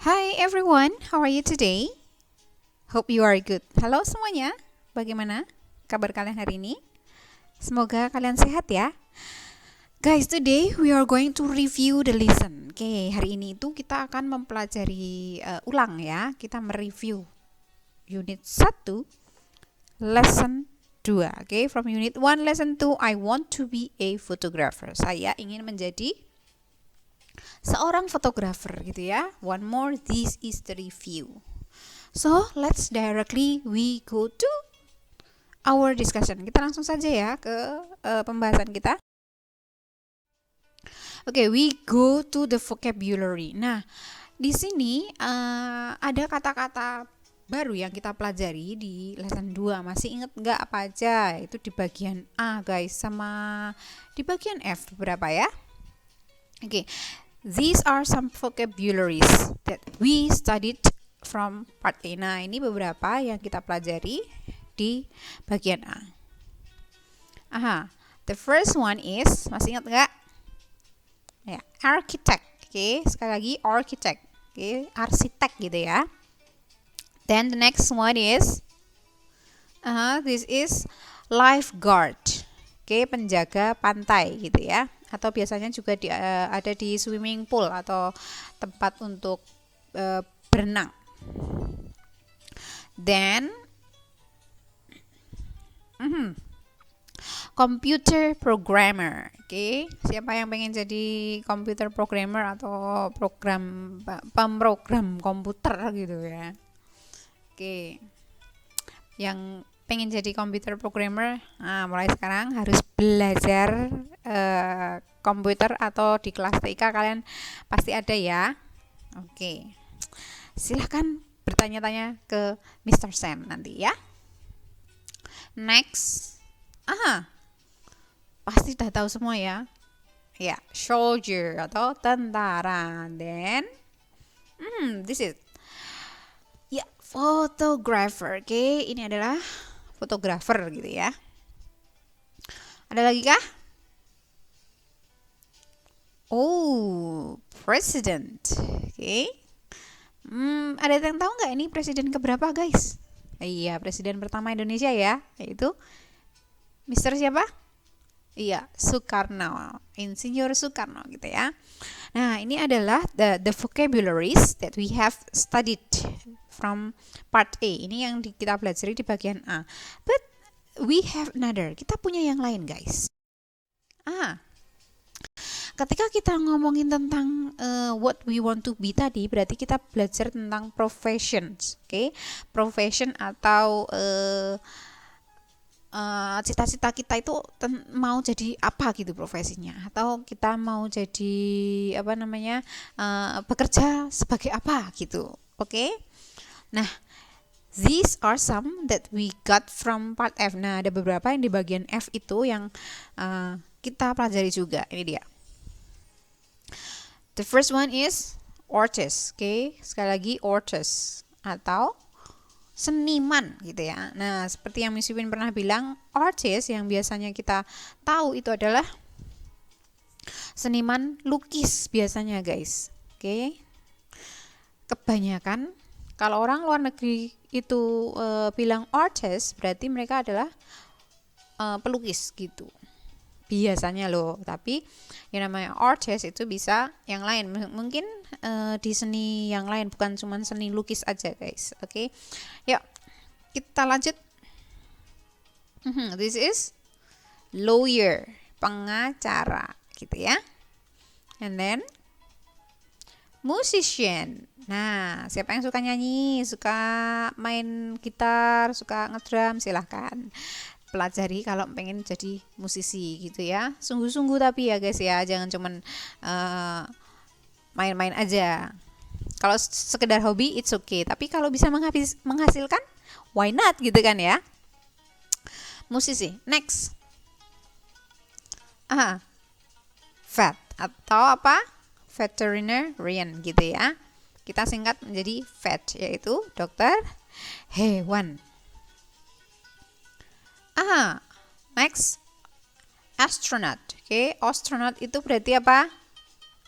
Hi everyone, how are you today? Hope you are good. Halo semuanya, bagaimana kabar kalian hari ini? Semoga kalian sehat ya. Guys, today we are going to review the lesson. Oke, hari ini itu kita akan mempelajari ulang ya. Kita mereview unit 1, lesson 2. Oke, from unit 1, lesson 2, I want to be a photographer. Saya ingin menjadi seorang fotografer gitu ya. One more, this is the review. So, let's directly we go to our discussion. Kita langsung saja ya ke pembahasan kita. Oke, we go to the vocabulary. Nah, di sini ada kata-kata baru yang kita pelajari di lesson 2. Masih ingat nggak apa aja? Itu di bagian A guys, sama di bagian F berapa ya? Oke, these are some vocabularies that we studied from part A. Nah, ini beberapa yang kita pelajari di bagian A. The first one is, masih ingat nggak? Ya, architect. Oke, sekali lagi architect. Oke, arsitek gitu ya. Then the next one is, this is lifeguard. Oke, penjaga pantai gitu ya. Atau biasanya juga ada di swimming pool atau tempat untuk berenang. Then computer programmer. Oke, siapa yang pengen jadi computer programmer atau pemrogram komputer gitu ya. Oke, yang pengen jadi computer programmer, mulai sekarang harus belajar komputer atau di kelas TK kalian pasti ada ya. Oke, silahkan bertanya-tanya ke Mr. Sam nanti ya. Next, pasti udah tahu semua ya. Ya, soldier atau tentara. Then, this is photographer. Oke, ini adalah fotografer gitu ya. Ada lagi kah? Oh, president. Oke. Ada yang tahu nggak ini presiden keberapa guys? Iya, presiden pertama Indonesia ya, yaitu Mr. siapa? Iya, Soekarno, Insinyur Soekarno gitu ya. Nah, ini adalah the vocabularies that we have studied from part A. Ini yang kita pelajari di bagian A. But we have another. Kita punya yang lain, guys. Ketika kita ngomongin tentang what we want to be tadi, berarti kita belajar tentang professions, oke? Profession atau cita-cita kita itu mau jadi apa gitu profesinya, atau kita mau jadi bekerja sebagai apa gitu, oke? Nah, these are some that we got from part F. Nah, ada beberapa yang di bagian F itu yang kita pelajari juga. Ini dia. The first one is artist, oke? Sekali lagi artist atau seniman gitu ya. Nah, seperti yang Miss Win pernah bilang, artist yang biasanya kita tahu itu adalah seniman lukis biasanya guys. Oke. Kebanyakan kalau orang luar negeri itu bilang artist, berarti mereka adalah pelukis gitu. Biasanya loh, tapi yang namanya artist itu bisa yang lain, mungkin di seni yang lain, bukan cuma seni lukis aja guys. Oke, yuk kita lanjut. This is lawyer, pengacara gitu ya. And then musician. Nah, siapa yang suka nyanyi, suka main gitar, suka ngedrum, silahkan pelajari kalau pengen jadi musisi gitu ya. Sungguh-sungguh tapi ya guys ya, jangan cuman main-main aja. Kalau sekedar hobi it's okay, tapi kalau bisa menghasilkan, why not gitu kan ya. Musisi. Next, vet atau apa, veterinarian gitu ya. Kita singkat menjadi vet, yaitu dokter hewan. Next, astronaut. Oke, astronaut itu berarti apa?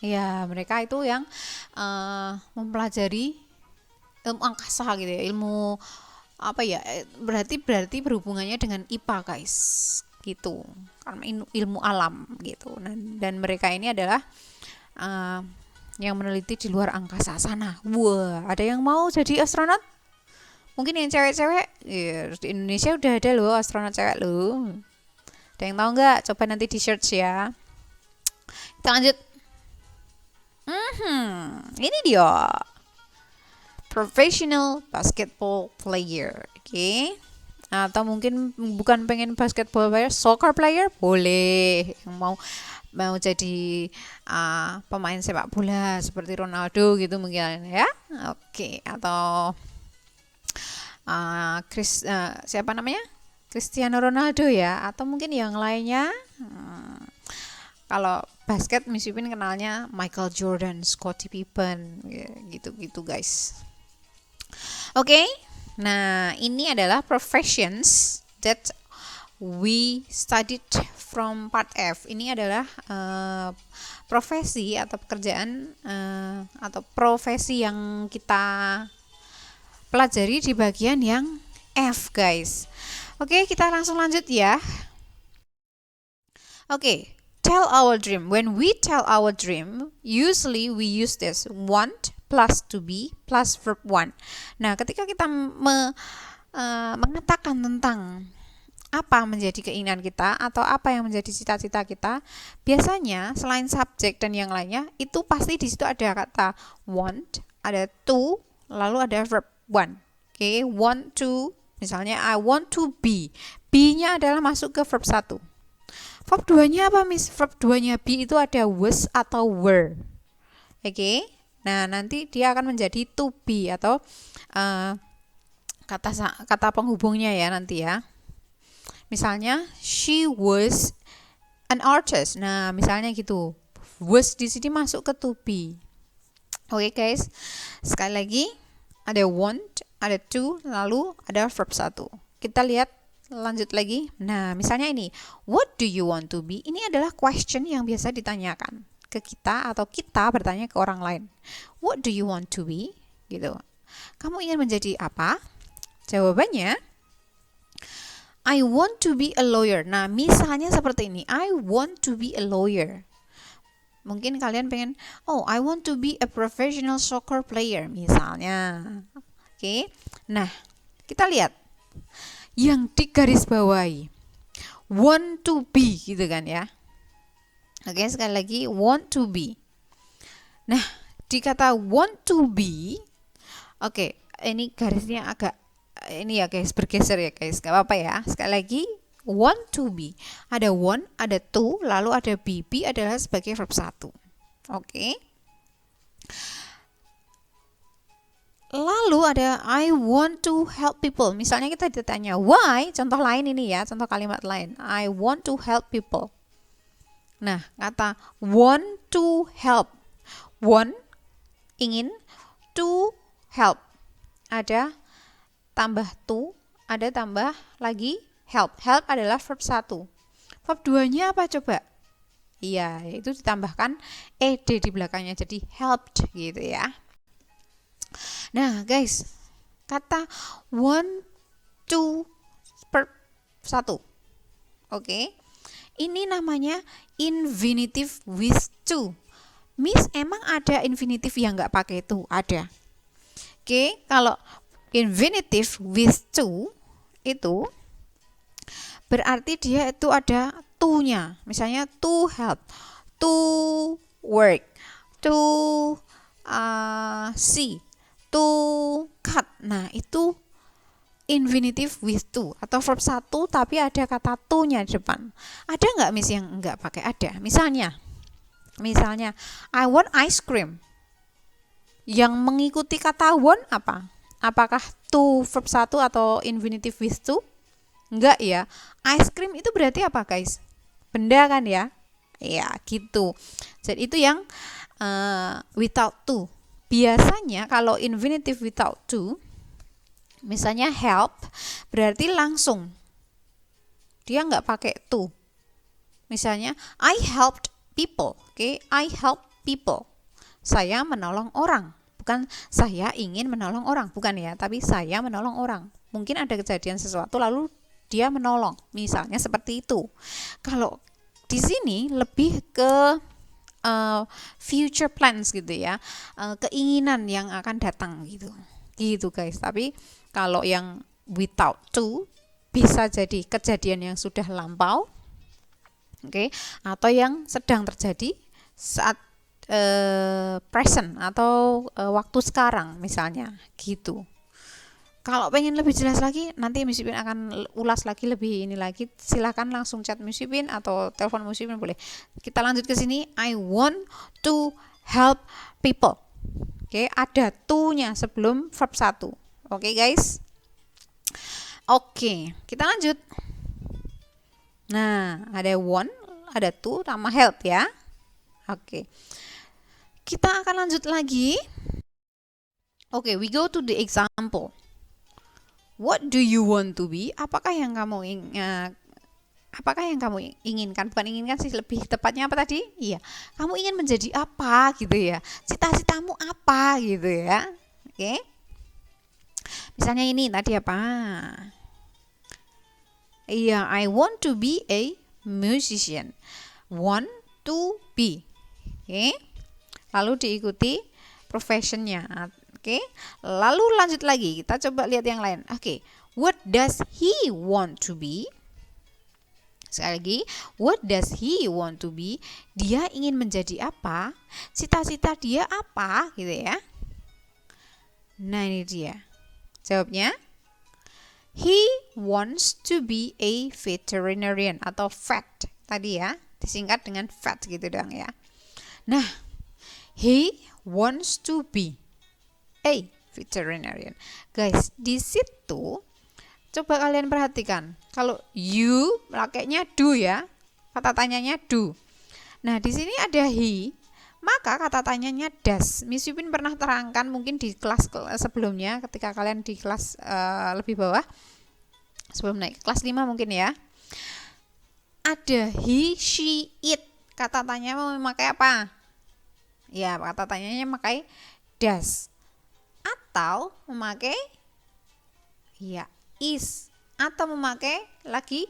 Ya, mereka itu yang mempelajari ilmu angkasa gitu ya, ilmu apa ya? Berarti berhubungannya dengan IPA, guys. Gitu. Karena ilmu alam gitu. Dan mereka ini adalah yang meneliti di luar angkasa sana. Wah, ada yang mau jadi astronot? Mungkin yang cewek-cewek, ya, di Indonesia udah ada loh astronot cewek loh. Ada yang tahu nggak? Coba nanti di search ya. Kita lanjut. Ini dia. Professional basketball player. Oke. Atau mungkin bukan pengen basketball player, soccer player boleh. Yang mau jadi pemain sepak bola seperti Ronaldo gitu mungkin ya. Oke. Atau siapa namanya? Cristiano Ronaldo ya, atau mungkin yang lainnya. Kalau basket Miss Pipin kenalnya Michael Jordan, Scottie Pippen, gitu-gitu guys. Oke, nah ini adalah professions that we studied from part F. Ini adalah profesi atau pekerjaan atau profesi yang kita pelajari di bagian yang F, guys. Oke, kita langsung lanjut ya. Oke, tell our dream. When we tell our dream, usually we use this want plus to be plus verb one. Nah, ketika kita mengatakan tentang apa menjadi keinginan kita atau apa yang menjadi cita-cita kita, biasanya selain subjek dan yang lainnya, itu pasti di situ ada kata want, ada to, lalu ada verb one. Oke, want to, misalnya I want to be. Be-nya adalah masuk ke verb 1. Verb 2-nya apa, Miss? Verb 2-nya be itu ada was atau were. Oke. Nah, nanti dia akan menjadi to be atau kata penghubungnya ya nanti ya. Misalnya she was an artist. Nah, misalnya gitu. Was di sini masuk ke to be. Oke, guys. Sekali lagi ada want, ada to, lalu ada verb 1. Kita lihat lanjut lagi. Nah, misalnya ini, what do you want to be? Ini adalah question yang biasa ditanyakan ke kita atau kita bertanya ke orang lain. What do you want to be? Gitu. Kamu ingin menjadi apa? Jawabannya, I want to be a lawyer. Nah, misalnya seperti ini, I want to be a lawyer. Mungkin kalian pengen, oh, I want to be a professional soccer player, misalnya. Oke. Nah, kita lihat yang digarisbawahi. Want to be, gitu kan ya. Oke, sekali lagi, want to be. Nah, di kata want to be, oke, ini garisnya agak, ini ya guys, bergeser ya guys, gak apa-apa ya. Sekali lagi, want to be. Ada want, ada to, lalu ada be. Be adalah sebagai verb 1. Oke. Lalu ada I want to help people. Misalnya kita ditanya why, contoh lain ini ya, contoh kalimat lain. I want to help people. Nah, kata want to help. Want, ingin, to help. Ada tambah to, ada tambah lagi help. Help adalah verb 1. Verb 2-nya apa coba? Iya, itu ditambahkan ed di belakangnya, jadi helped gitu ya. Nah, guys, kata want to verb 1. Oke. Ini namanya infinitive with to. Miss, emang ada infinitive yang nggak pakai to? Ada. Oke, kalau infinitive with to itu berarti dia itu ada to-nya. Misalnya to help, to work, to see, to cut. Nah, itu infinitive with to atau verb 1 tapi ada kata to-nya di depan. Ada nggak Miss yang nggak pakai? Ada. Misalnya I want ice cream. Yang mengikuti kata want apa? Apakah to verb 1 atau infinitive with to? Enggak ya. Ice cream itu berarti apa guys? Benda kan ya? Ya gitu. Jadi itu yang without to. Biasanya kalau infinitive without to, misalnya help, berarti langsung. Dia nggak pakai to. Misalnya I helped people. Oke, I help people. Saya menolong orang. Bukan saya ingin menolong orang, bukan ya, tapi saya menolong orang. Mungkin ada kejadian sesuatu lalu dia menolong, misalnya seperti itu. Kalau di sini lebih ke future plans gitu ya, keinginan yang akan datang gitu guys. Tapi kalau yang without to bisa jadi kejadian yang sudah lampau, oke, atau yang sedang terjadi saat present atau waktu sekarang misalnya gitu. Kalau pengen lebih jelas lagi, nanti Miss Ipin akan ulas lagi lebih ini lagi. Silahkan langsung chat Miss Ipin atau telepon Miss Ipin boleh. Kita lanjut ke sini. I want to help people. Oke, ada to-nya sebelum verb 1. Oke, guys. Oke, kita lanjut. Nah, ada want, ada to, sama help ya. Oke. Kita akan lanjut lagi. Oke, we go to the example. What do you want to be? Apakah yang kamu inginkan? Bukan inginkan sih, lebih tepatnya apa tadi? Iya, kamu ingin menjadi apa gitu ya? Cita-citamu apa gitu ya? Oke. Misalnya ini tadi apa? Iya, I want to be a musician. Want to be. Oke. Lalu diikuti professionnya. Oke. Lalu lanjut lagi. Kita coba lihat yang lain. Oke. What does he want to be? Sekali lagi. What does he want to be? Dia ingin menjadi apa? Cita-cita dia apa? Gitu ya. Nah, ini dia. Jawabnya. He wants to be a veterinarian atau vet. Tadi ya. Disingkat dengan vet gitu dong ya. Nah, he wants to be a veterinarian. Guys, di situ coba kalian perhatikan. Kalau you pakainya do ya. Kata tanyanya do. Nah, di sini ada he, maka kata tanyanya does. Miss Yupin pernah terangkan mungkin di kelas sebelumnya ketika kalian di kelas lebih bawah. Sebelum naik kelas 5 mungkin ya. Ada he, she, it. Kata tanya mau memakai apa? Ya, kata tanyanya memakai does. Atau memakai ya is. Atau memakai lagi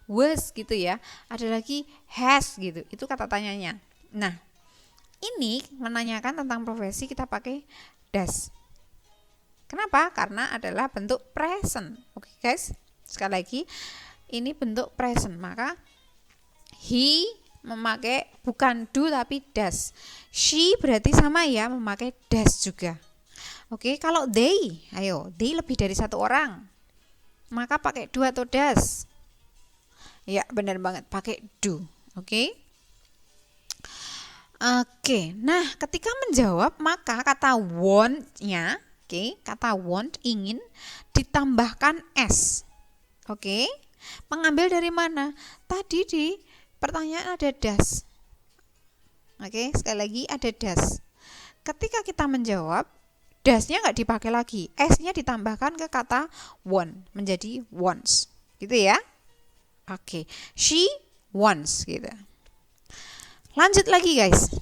was gitu ya. Ada lagi has gitu. Itu kata tanyanya. Nah, ini menanyakan tentang profesi kita pakai does. Kenapa? Karena adalah bentuk present. Oke guys. Sekali lagi, ini bentuk present. Maka he memakai bukan do tapi does. She berarti sama ya, memakai does juga. Oke, kalau they, ayo, they lebih dari satu orang, maka pakai do atau does? Ya, benar banget, pakai do. Oke. Oke, nah ketika menjawab maka kata want-nya, oke, kata want ingin ditambahkan s. Oke, mengambil dari mana? Tadi di pertanyaan ada does. Oke, sekali lagi ada does. Ketika kita menjawab, does-nya nggak dipakai lagi. S-nya ditambahkan ke kata want, menjadi wants. Gitu ya. Oke, she wants gitu. Lanjut lagi guys.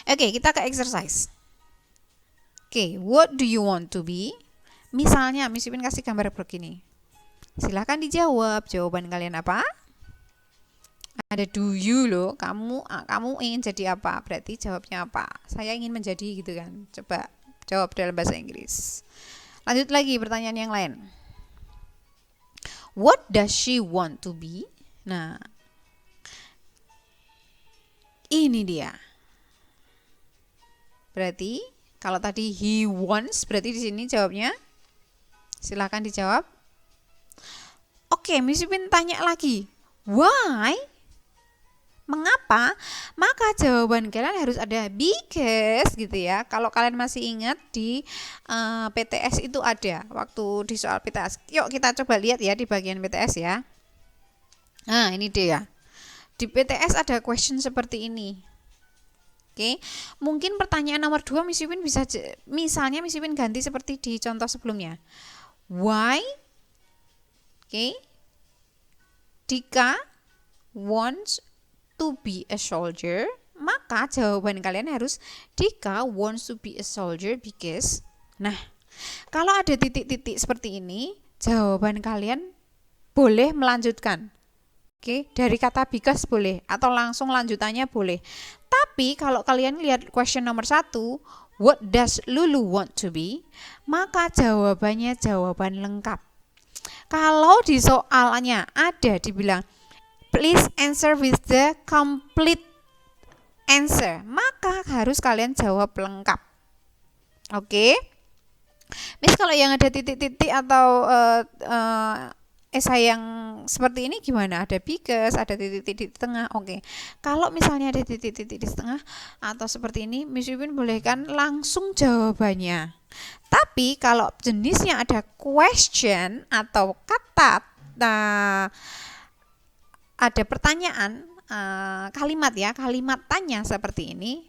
Oke, kita ke exercise. Oke, what do you want to be? Misalnya, Miss Ipin kasih gambar begini. Silahkan dijawab. Jawaban kalian apa? Ada do you loh. Kamu ingin jadi apa? Berarti jawabnya apa? Saya ingin menjadi gitu kan. Coba jawab dalam bahasa Inggris. Lanjut lagi pertanyaan yang lain. What does she want to be? Nah, ini dia. Berarti kalau tadi he wants, berarti di sini jawabnya silahkan dijawab. Oke, Miss Ipin tanya lagi. Why? Mengapa? Maka jawaban kalian harus ada because gitu ya. Kalau kalian masih ingat di PTS itu ada waktu di soal PTS. Yuk kita coba lihat ya di bagian PTS ya. Nah, ini dia. Di PTS ada question seperti ini. Oke, mungkin pertanyaan nomor 2 Miss Ipin bisa misalnya Miss Ipin ganti seperti di contoh sebelumnya. Why? Oke. Dika wants to be a soldier, maka Maka jawaban kalian harus Dika wants to be a soldier because. Nah, kalau ada titik-titik seperti ini, jawaban kalian boleh melanjutkan. Oke, dari kata because boleh atau langsung lanjutannya boleh. Tapi kalau kalian lihat question nomor 1, what does Lulu want to be? Maka jawabannya jawaban lengkap. Kalau di soalnya ada dibilang please answer with the complete answer, maka harus kalian jawab lengkap. Oke. Miss, kalau yang ada titik-titik atau esai yang seperti ini gimana? Ada because, ada titik-titik di tengah. Oke. Kalau misalnya ada titik-titik di tengah atau seperti ini, Miss Yupin bolehkan langsung jawabannya. Tapi kalau jenisnya ada question atau kata ada pertanyaan, kalimat ya, kalimat tanya seperti ini,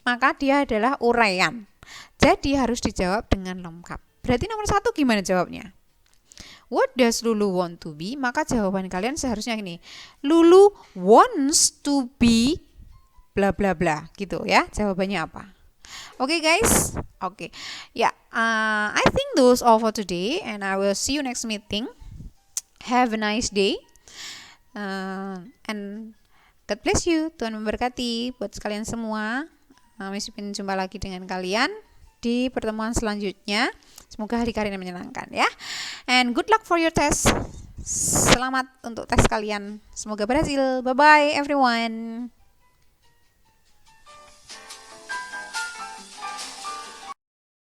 maka dia adalah uraian. Jadi harus dijawab dengan lengkap. Berarti nomor 1 gimana jawabnya? What does Lulu want to be? Maka jawaban kalian seharusnya ini. Lulu wants to be bla bla bla gitu ya. Jawabannya apa? Oke guys. Oke. Ya, I think those all for today and I will see you next meeting. Have a nice day. And God bless you. Tuhan memberkati buat kalian semua. Miss Yupin jumpa lagi dengan kalian di pertemuan selanjutnya. Semoga hari kalian menyenangkan ya. And good luck for your test. Selamat untuk tes kalian. Semoga berhasil. Bye bye everyone.